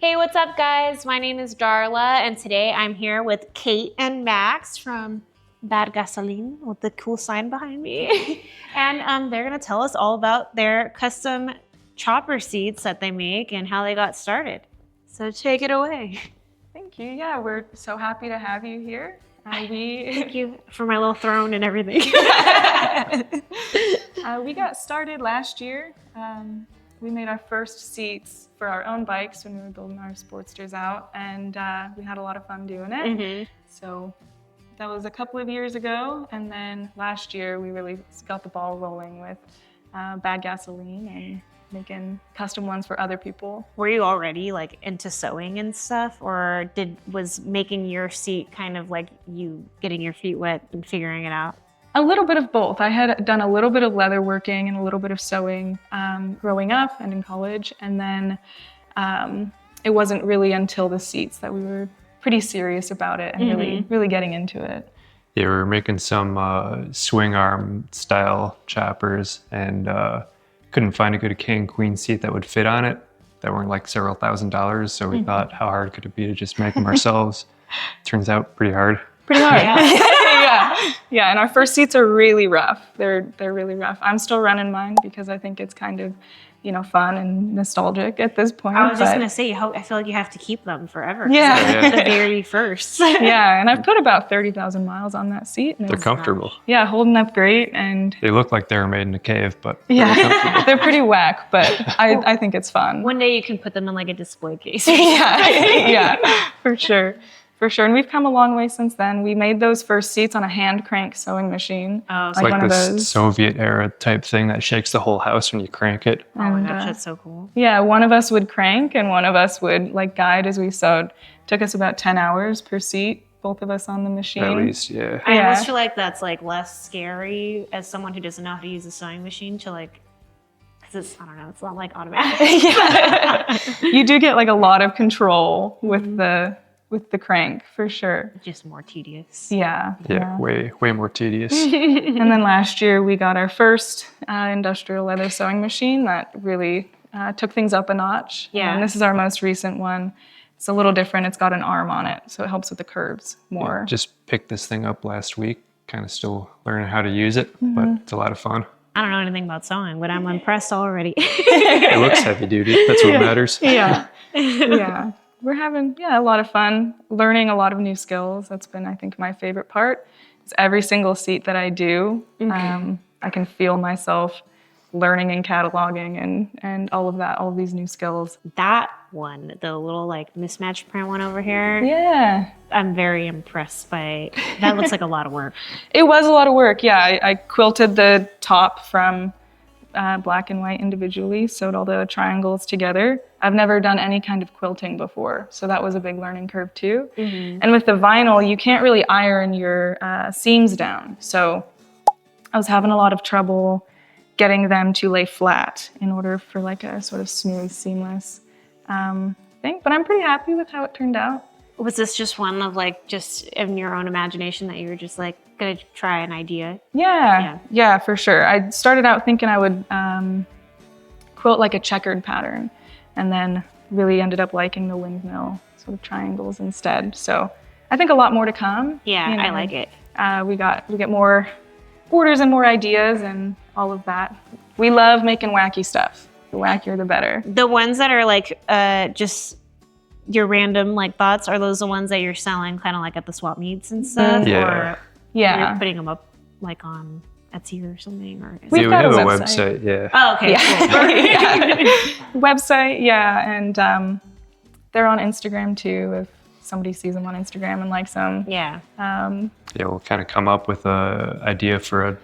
Hey, what's up guys? My name is Darla and today I'm here with Kate and Max from Bad Gasoline with the cool sign behind me. And they're gonna tell us all about their custom chopper seats that they make and how they got started. So take it away. Thank you. Yeah, we're so happy to have you here. Thank you for my little throne and everything. We got started last year. We made our first seats for our own bikes when we were building our Sportsters out, and we had a lot of fun doing it. Mm-hmm. So that was a couple of years ago, and then last year we really got the ball rolling with Bad Gasoline and making custom ones for other people. Were you already like into sewing and stuff, or was making your seat kind of like you getting your feet wet and figuring it out? A little bit of both. I had done a little bit of leather working and a little bit of sewing growing up and in college, and then it wasn't really until the seats that we were pretty serious about it and really getting into it. Yeah, we were making some swing arm style choppers and couldn't find a good king and queen seat that would fit on it that weren't like several $1,000s. So we thought, how hard could it be to just make them ourselves? Turns out pretty hard. Pretty hard. Yeah, and our first seats are really rough. They're really rough. I'm still running mine because I think it's kind of, fun and nostalgic at this point. I was just gonna say, I feel like you have to keep them forever. Yeah. The very first. Yeah, and I've put about 30,000 miles on that seat. And They're comfortable. Yeah, holding up great, and they look like they were made in a cave, but yeah, they're pretty whack, but I think it's fun. One day you can put them in like a display case. Yeah, for sure. For sure, and we've come a long way since then. We made those first seats on a hand crank sewing machine. Oh, it's like this Soviet era type thing that shakes the whole house when you crank it. Oh my gosh, that's so cool. Yeah, one of us would crank and one of us would like guide as we sewed. It took us about 10 hours per seat, both of us on the machine. At least, yeah. I almost feel like that's like less scary as someone who doesn't know how to use a sewing machine to like, because I don't know, it's not like automatic. Yeah. You do get like a lot of control with the crank, for sure. Just more tedious. Yeah. Way more tedious. And then last year we got our first industrial leather sewing machine that really took things up a notch. Yeah. And this is our most recent one. It's a little different. It's got an arm on it, so it helps with the curves more. Yeah, just picked this thing up last week. Kind of still learning how to use it, but it's a lot of fun. I don't know anything about sewing, but I'm impressed already. It looks heavy duty. That's what matters. Yeah. Yeah. We're having, a lot of fun, learning a lot of new skills. That's been, I think, my favorite part. Is every single seat that I do, I can feel myself learning and cataloging and all of that, all of these new skills. That one, the little like mismatched print one over here. Yeah. I'm very impressed by, that looks like a lot of work. It was a lot of work, yeah. I quilted the top from black and white individually, sewed all the triangles together. I've never done any kind of quilting before, so that was a big learning curve too. And with the vinyl, you can't really iron your seams down. So I was having a lot of trouble getting them to lay flat in order for like a sort of smooth, seamless thing. But I'm pretty happy with how it turned out. Was this just one of like, just in your own imagination that you were just like, gonna try an idea? Yeah, for sure. I started out thinking I would quilt like a checkered pattern, and then really ended up liking the windmill sort of triangles instead. So I think a lot more to come. Yeah, I like it. We get more orders and more ideas and all of that. We love making wacky stuff. The wackier, the better. The ones that are like just your random like thoughts, are those the ones that you're selling kind of like at the swap meets and stuff? Yeah. Or you're putting them up like on Etsy or something? Or we have a website, yeah. Oh, okay, cool. Website, and they're on Instagram too, if somebody sees them on Instagram and likes them. Yeah. We'll kind of come up with an idea for a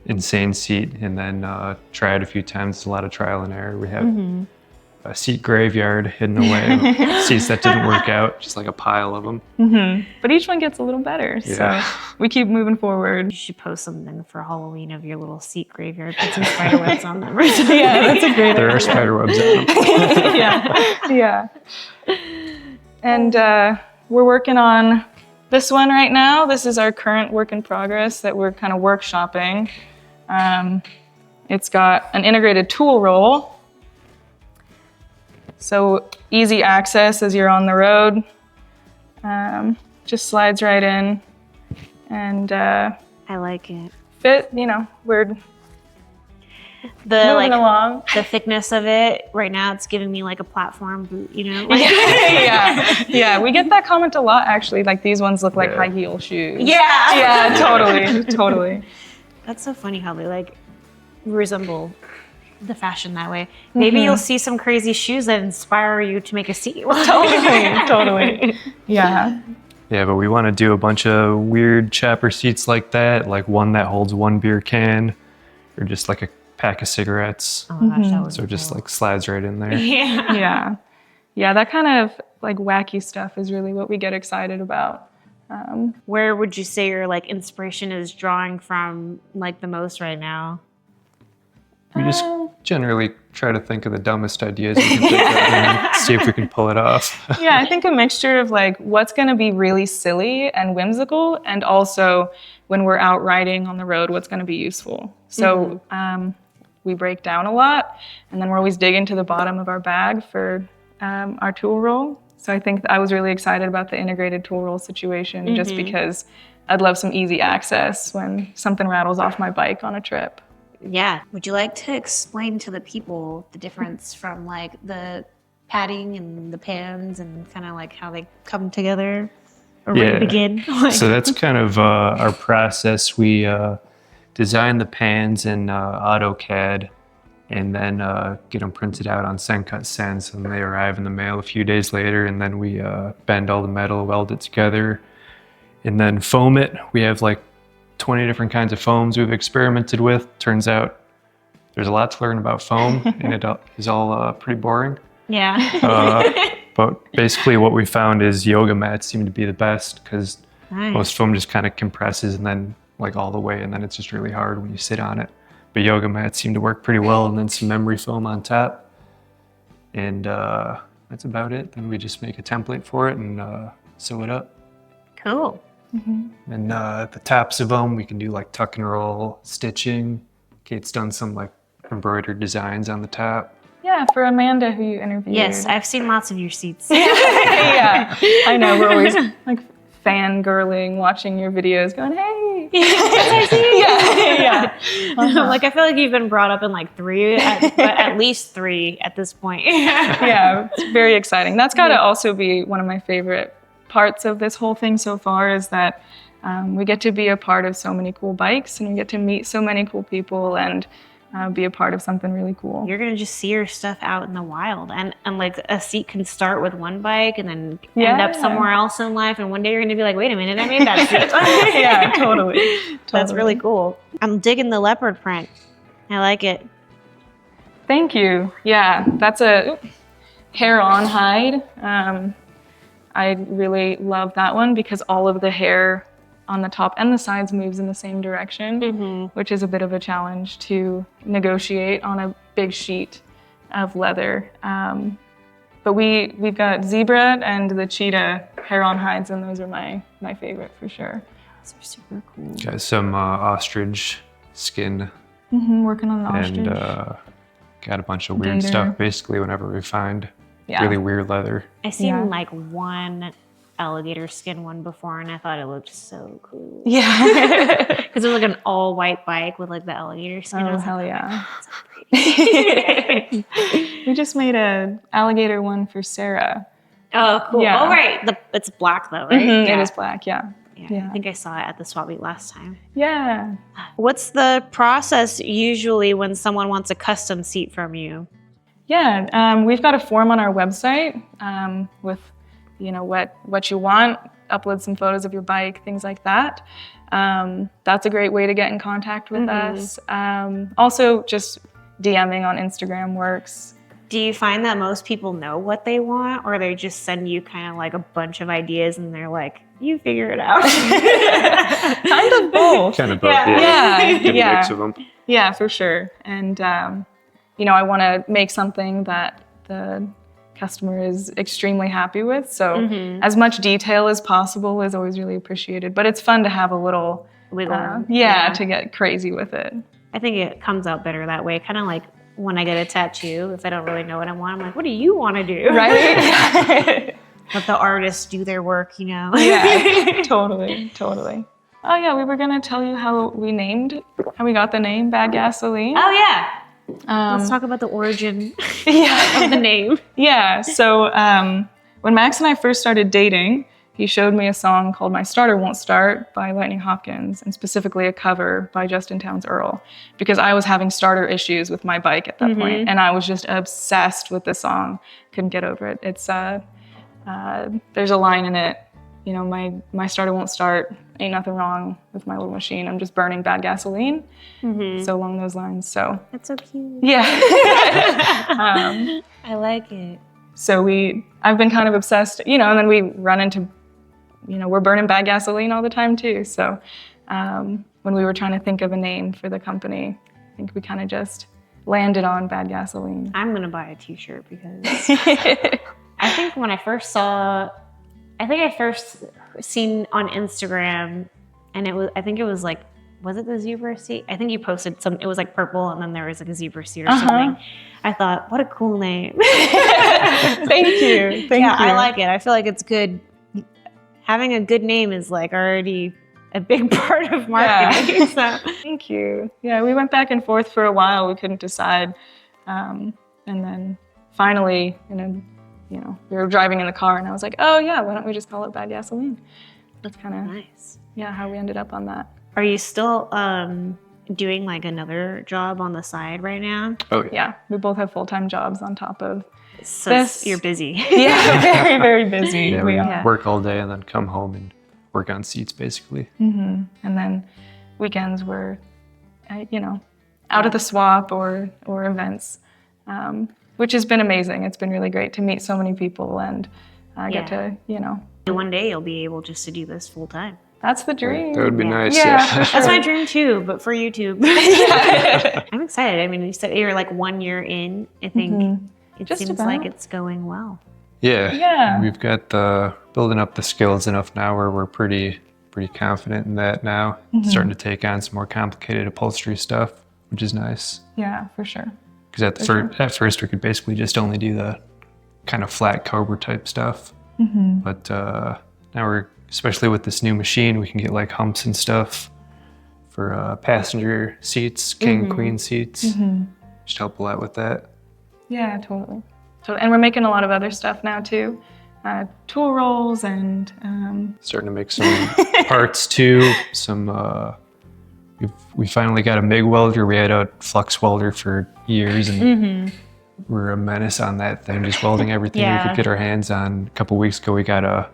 insane seat and then try it a few times. It's a lot of trial and error. We have a seat graveyard hidden away, seats that didn't work out, just like a pile of them. But each one gets a little better, so we keep moving forward. You should post something for Halloween of your little seat graveyard, put some spider webs on them. Yeah, that's a great idea. There are spider webs on them. Yeah. And we're working on this one right now. This is our current work in progress that we're kind of workshopping. It's got an integrated tool roll. So easy access as you're on the road. Just slides right in, and I like it. fit, we're The moving along. the thickness of it right now, it's giving me like a platform boot, Yeah, we get that comment a lot actually. Like these ones look like high heel shoes. Yeah, totally. That's so funny how they like resemble the fashion that way. Maybe you'll see some crazy shoes that inspire you to make a seat. Totally. Yeah. Yeah, but we want to do a bunch of weird chopper seats like that, like one that holds one beer can, or just like a pack of cigarettes. Oh my gosh, that would So be it just cool. like slides right in there. Yeah. Yeah, that kind of like wacky stuff is really what we get excited about. Where would you say your like inspiration is drawing from like the most right now? We just generally try to think of the dumbest ideas we can think of and see if we can pull it off. Yeah, I think a mixture of like what's going to be really silly and whimsical, and also when we're out riding on the road, what's going to be useful. So we break down a lot, and then we're always digging to the bottom of our bag for our tool roll. So I think I was really excited about the integrated tool roll situation just because I'd love some easy access when something rattles off my bike on a trip. Yeah. Would you like to explain to the people the difference from like the padding and the pans and kind of like how they come together or where to begin? So that's kind of our process. We design the pans in AutoCAD and then get them printed out on Sencut Sense, and they arrive in the mail a few days later, and then we bend all the metal, weld it together, and then foam it. We have like 20 different kinds of foams we've experimented with. Turns out there's a lot to learn about foam, and it is all pretty boring. Yeah. But basically what we found is yoga mats seem to be the best because most foam just kind of compresses and then like all the way, and then it's just really hard when you sit on it. But yoga mats seem to work pretty well, and then some memory foam on top. And that's about it. Then we just make a template for it and sew it up. Cool. And the tops of them, we can do like tuck and roll stitching. Kate's done some like embroidered designs on the top. Yeah, for Amanda, who you interviewed. Yes, I've seen lots of your seats. Yeah, I know. We're always like fangirling, watching your videos, going, "Hey, yeah." Like I feel like you've been brought up in like at least three at this point. Yeah, it's very exciting. That's got to also be one of my favorite parts of this whole thing so far, is that we get to be a part of so many cool bikes, and we get to meet so many cool people and be a part of something really cool. You're gonna just see your stuff out in the wild, and like a seat can start with one bike and then end up somewhere else in life, and one day you're gonna be like, wait a minute, I made that seat. Yeah, totally. That's really cool. I'm digging the leopard print. I like it. Thank you. Yeah, that's a hair-on hide. I really love that one because all of the hair on the top and the sides moves in the same direction, which is a bit of a challenge to negotiate on a big sheet of leather. But we've got zebra and the cheetah hair-on hides, and those are my favorite for sure. Those are super cool. Got some ostrich skin. Working on an ostrich. And got a bunch of weird Gator. stuff basically whenever we find really weird leather. I seen like one alligator skin one before, and I thought it looked so cool. Yeah. Because it was like an all white bike with like the alligator skin. I Oh, was hell like, yeah. so pretty. We just made an alligator one for Sarah. Oh, cool. Yeah. Oh, right. It's black though, right? It is black, yeah. Yeah. I think I saw it at the swap meet last time. Yeah. What's the process usually when someone wants a custom seat from you? Yeah, we've got a form on our website with, what you want, upload some photos of your bike, things like that. That's a great way to get in contact with us. Also, just DMing on Instagram works. Do you find that most people know what they want, or they just send you kind of like a bunch of ideas and they're like, you figure it out? Kind of both. Kind of both. Yeah. Get a mix of them. Yeah, for sure. And, I want to make something that the customer is extremely happy with. So as much detail as possible is always really appreciated. But it's fun to have a little wiggle room. to get crazy with it. I think it comes out better that way. Kind of like when I get a tattoo, if I don't really know what I want, I'm like, what do you want to do? Right? Let the artists do their work, you know? Yeah, totally. Oh yeah, we were gonna tell you how we got the name Bad Gasoline. Oh yeah. Let's talk about the origin of the name. Yeah, so when Max and I first started dating, he showed me a song called My Starter Won't Start by Lightning Hopkins, and specifically a cover by Justin Townes Earl, because I was having starter issues with my bike at that point, and I was just obsessed with the song. Couldn't get over it. It's there's a line in it, you know, my starter won't start, ain't nothing wrong with my little machine, I'm just burning bad gasoline. So along those lines, so. That's so cute. Yeah. I like it. So I've been kind of obsessed, you know, and then we run into, you know, we're burning bad gasoline all the time too. So when we were trying to think of a name for the company, I think we kind of just landed on Bad Gasoline. I'm gonna buy a t-shirt because I think when I first seen on Instagram, and I think it was like, was it the zebra seat? I think you posted it was like purple and then there was like a zebra seat or something. I thought, what a cool name. Thank you. Thank you. I like it. I feel like it's good. Having a good name is like already a big part of marketing. Yeah. So. Thank you. Yeah, we went back and forth for a while. We couldn't decide. And then finally, you know, we were driving in the car and I was like, oh yeah, why don't we just call it Bad Gasoline? That's kind of nice. Yeah, how we ended up on that. Are you still doing like another job on the side right now? Oh yeah. Yeah, we both have full-time jobs on top of so this. You're busy. Yeah, very, very busy. Yeah, we are. work all day and then come home and work on seats basically. And then weekends we're, you know, out at the swap or events, which has been amazing. It's been really great to meet so many people and get to, you know. One day you'll be able just to do this full time. That's the dream. That would be nice. Yeah. Yeah. That's my dream too, but for YouTube. I'm excited. I mean, you said you're like 1 year in. I think it Just seems about. like it's going well. Yeah. We've got building up the skills enough now where we're pretty confident in that now. Starting to take on some more complicated upholstery stuff, which is nice. Yeah, for sure. Because at first we could basically just only do the kind of flat Cobra type stuff. But now especially with this new machine, we can get like humps and stuff for passenger seats, king, queen seats. Just help a lot with that. Yeah, totally. And we're making a lot of other stuff now too. Tool rolls and... Starting to make some parts too. We finally got a MIG welder. We had a flux welder for years and we're a menace on that thing, just welding everything we could get our hands on. A couple weeks ago, we got a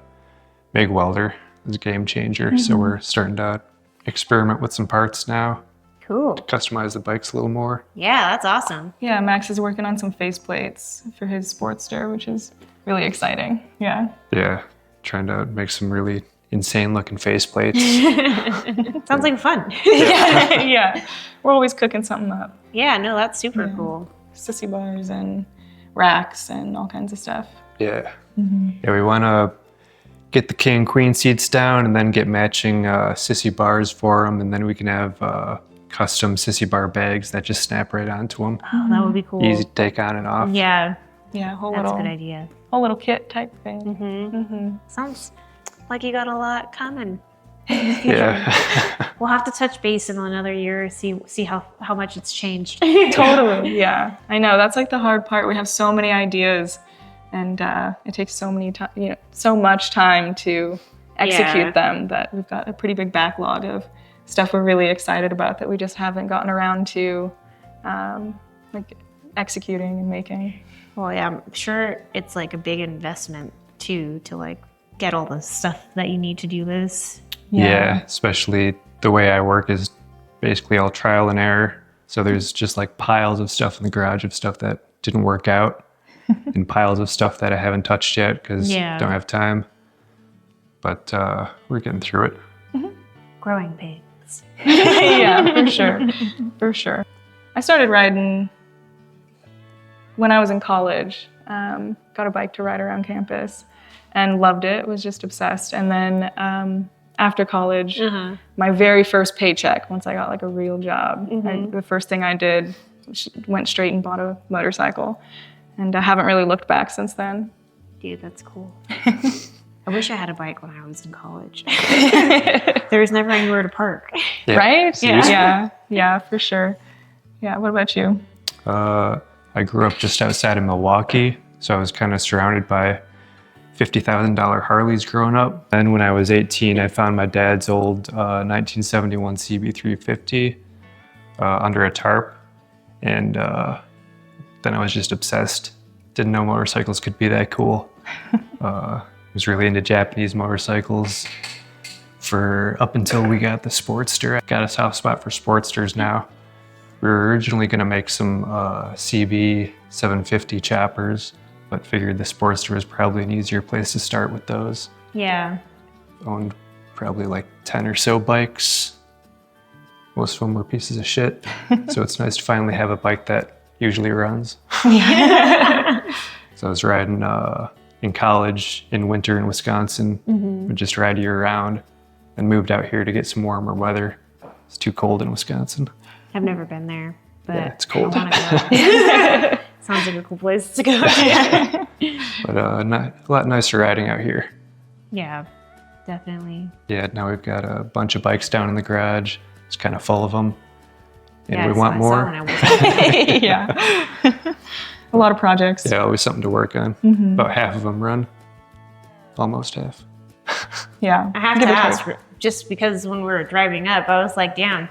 MIG welder. It was a game changer. So we're starting to experiment with some parts now. Cool. To customize the bikes a little more. Yeah, that's awesome. Yeah, Max is working on some faceplates for his Sportster, which is really exciting. Yeah. Yeah, trying to make some really insane looking faceplates. Sounds like fun. Yeah. We're always cooking something up. Yeah, no, that's super cool. Sissy bars and racks and all kinds of stuff. Yeah. Yeah, we want to get the king queen seats down and then get matching sissy bars for them, and then we can have custom sissy bar bags that just snap right onto them. Oh, that would be cool. Easy to take on and off. Yeah. Yeah, That's a good idea. Whole little kit type thing. Sounds like you got a lot coming. Yeah. We'll have to touch base in another year, see how much it's changed. Totally, yeah. I know, that's like the hard part. We have so many ideas and it takes so much time to execute them that we've got a pretty big backlog of stuff we're really excited about that we just haven't gotten around to like executing and making. Well, yeah, I'm sure it's like a big investment too to like get all the stuff that you need to do this. Yeah, especially the way I work is basically all trial and error. So there's just like piles of stuff in the garage of stuff that didn't work out and piles of stuff that I haven't touched yet because I don't have time. But we're getting through it. Growing pains. Yeah, for sure. For sure. I started riding when I was in college. Got a bike to ride around campus and loved it, was just obsessed. And then after college, my very first paycheck, once I got like a real job, the first thing I did went straight and bought a motorcycle. And I haven't really looked back since then. Dude, that's cool. I wish I had a bike when I was in college. There was never anywhere to park. Yeah. Right? Yeah. Yeah, for sure. Yeah, what about you? I grew up just outside of Milwaukee, so I was kind of surrounded by $50,000 Harleys growing up. And when I was 18, I found my dad's old 1971 CB350 under a tarp. And then I was just obsessed. Didn't know motorcycles could be that cool. Was really into Japanese motorcycles for up until we got the Sportster. I got a soft spot for Sportsters now. We were originally gonna make some CB 750 choppers, but figured the Sportster was probably an easier place to start with those. Yeah. Owned probably like 10 or so bikes. Most of them were pieces of shit. So it's nice to finally have a bike that usually runs. So I was riding in college in winter in Wisconsin, would just ride year round, and moved out here to get some warmer weather. It's too cold in Wisconsin. I've never been there, but Yeah, it's cold. I wanna go. Sounds like a cool place to go. But a lot nicer riding out here. Yeah, definitely. Yeah, now we've got a bunch of bikes down in the garage. It's kind of full of them. And Yeah, we I want saw more. when I was Yeah. A lot of projects. Yeah, always something to work on. About half of them run. Almost half. Yeah. I have Give to or take. ask, just because when we were driving up, I was like, damn,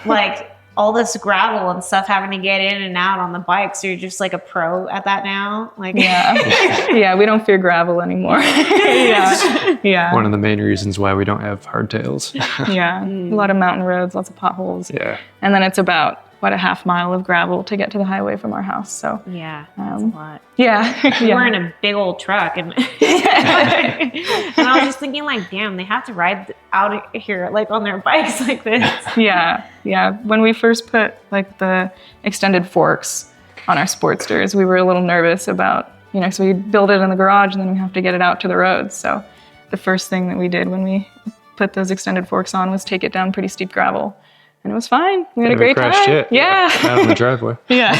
like all this gravel and stuff having to get in and out on the bike. So you're just like a pro at that now? Like, Yeah. Yeah, we don't fear gravel anymore. Yeah. Yeah. One of the main reasons why we don't have hardtails. Yeah. A lot of mountain roads, lots of potholes. Yeah. And then it's about, what, a half mile of gravel to get to the highway from our house. So, yeah, that's a lot. yeah. We're in a big old truck, and and I was just thinking, like, damn, they have to ride out here like on their bikes like this. Yeah, yeah. When we first put like the extended forks on our Sportsters, we were a little nervous about, so we build it in the garage and then we have to get it out to the roads. So the first thing that we did when we put those extended forks on was take it down pretty steep gravel. And it was fine. We had a great crashed time. It. Yeah. Out in the driveway. Yeah.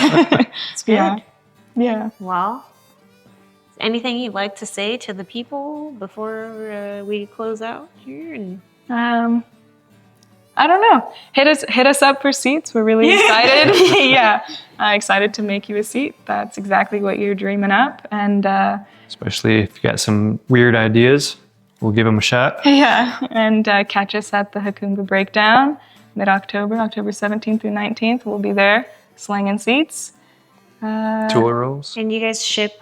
It's good. Yeah. Yeah. Well, is anything you'd like to say to the people before we close out here? And I don't know. Hit us up for seats. We're really excited. Yeah. Excited to make you a seat. That's exactly what you're dreaming up. And Especially if you got some weird ideas, we'll give them a shot. yeah. And catch us at the 𝗂𝐭𝐜𝐵 Breakdown mid-October, October 17th through 19th. We'll be there slinging seats. Tool rolls. and you guys ship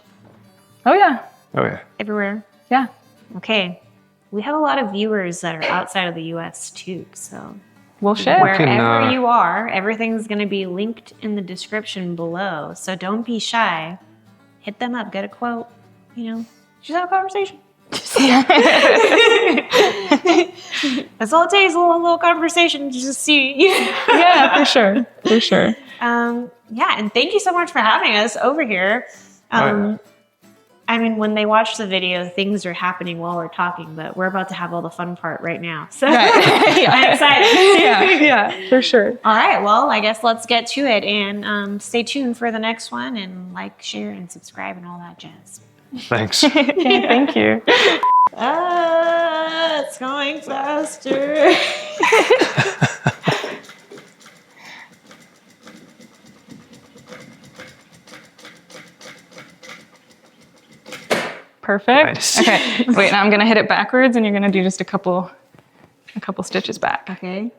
Oh yeah. Oh yeah. everywhere? Yeah. Okay. We have a lot of viewers that are outside of the U.S. too, so We'll ship. wherever you are, everything's going to be linked in the description below. So don't be shy. Hit them up, get a quote, just have a conversation. That's all it takes, a little conversation to just see. Yeah, for sure. For sure. Yeah, and thank you so much for having us over here. I mean, when they watch the video, things are happening while we're talking, but we're about to have all the fun part right now. So I'm excited. Yeah, for sure. All right, well, I guess let's get to it and stay tuned for the next one and like, share, and subscribe and all that jazz. Thanks. Okay, thank you. It's going faster. Perfect. Nice. Okay. Wait, now I'm gonna hit it backwards and you're gonna do just a couple stitches back. Okay.